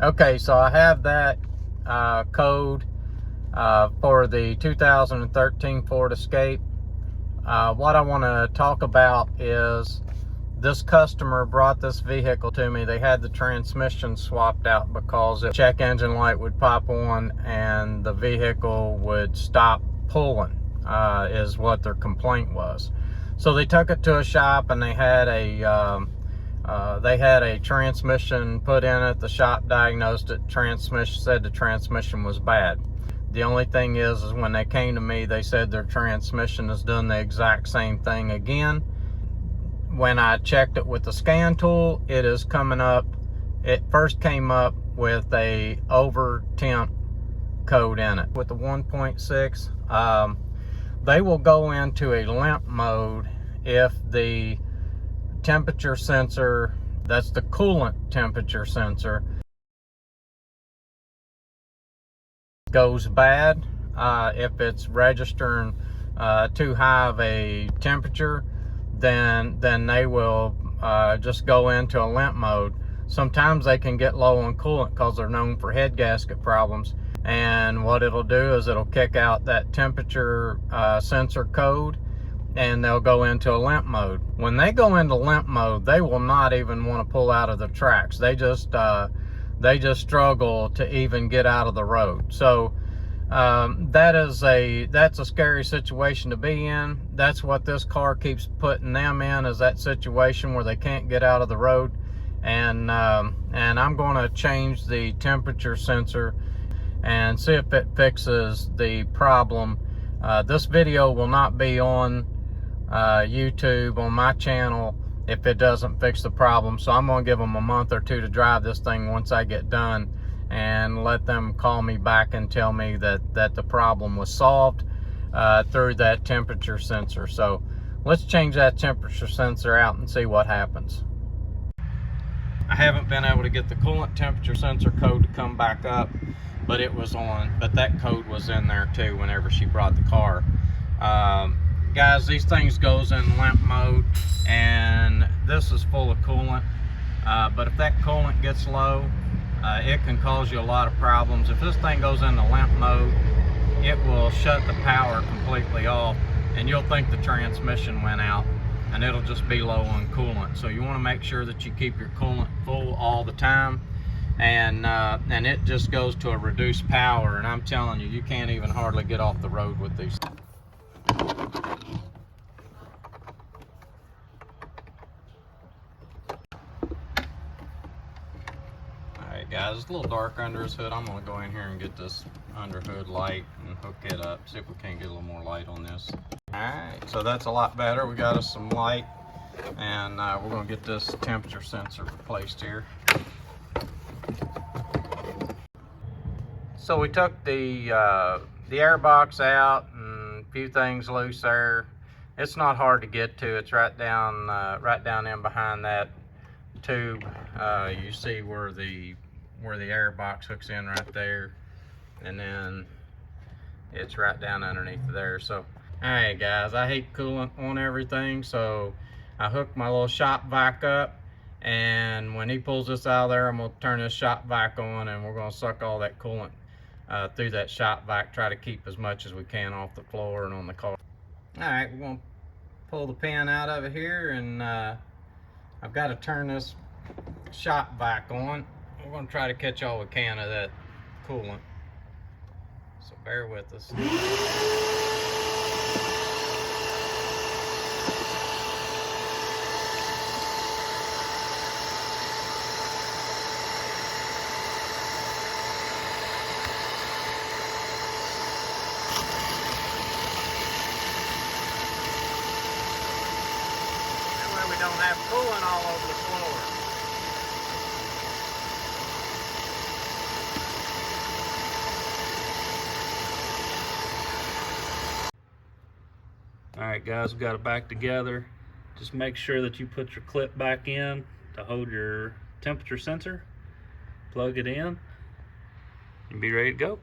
Okay, so I have that code for the 2013 Ford Escape. What I want to talk about is this customer brought this vehicle to me. They had the transmission swapped out because the check engine light would pop on and the vehicle would stop pulling, is what their complaint was. So they took it to a shop and they had a transmission put in it. The shop diagnosed it. Transmission said the transmission was bad. The only thing is when they came to me, they said their transmission has done the exact same thing again. When I checked it with the scan tool, it is coming up. It first came up with a over temp code in it. With the 1.6, they will go into a limp mode if the temperature sensor, that's the coolant temperature sensor, goes bad. If it's registering too high of a temperature, then they will just go into a limp mode. Sometimes they can get low on coolant because they're known for head gasket problems, and what it'll do is it'll kick out that temperature sensor code and they'll go into a limp mode. When they go into limp mode, they will not even want to pull out of the tracks. They just struggle to even get out of the road. So that's a scary situation to be in. That's what this car keeps putting them in, is that situation where they can't get out of the road. And I'm going to change the temperature sensor and see if it fixes the problem. This video will not be on YouTube, on my channel, if it doesn't fix the problem. So I'm going to give them a month or two to drive this thing once I get done, and let them call me back and tell me that the problem was solved through that temperature sensor. So let's change that temperature sensor out and see what happens. I haven't been able to get the coolant temperature sensor code to come back up, but that code was in there too whenever she brought the car. Guys, these things goes in limp mode, and this is full of coolant, but if that coolant gets low, it can cause you a lot of problems. If this thing goes into limp mode, it will shut the power completely off, and you'll think the transmission went out, and it'll just be low on coolant. So you want to make sure that you keep your coolant full all the time, and it just goes to a reduced power, and I'm telling you, you can't even hardly get off the road with these. Alright guys, it's a little dark under his hood. I'm going to go in here and get this under hood light and hook it up, see if we can get a little more light on this. Alright, so that's a lot better. We got us some light, and we're going to get this temperature sensor replaced here. So we took the air box out and a few things loose there. It's not hard to get to. It's right down in behind that tube. You see where the air box hooks in right there, and then it's right down underneath there. So alright guys, I hate coolant on everything, so I hooked my little shop vac up, and when he pulls this out of there, I'm going to turn this shop vac on, and we're going to suck all that coolant through that shop vac, try to keep as much as we can off the floor and on the car. Alright, we're going to pull the pin out of it here, and I've got to turn this shop vac on. We're going to try to catch all we can of that coolant, so bear with us. That way we don't have coolant all over the floor. Alright guys, we got it back together. Just make sure that you put your clip back in to hold your temperature sensor. Plug it in and be ready to go.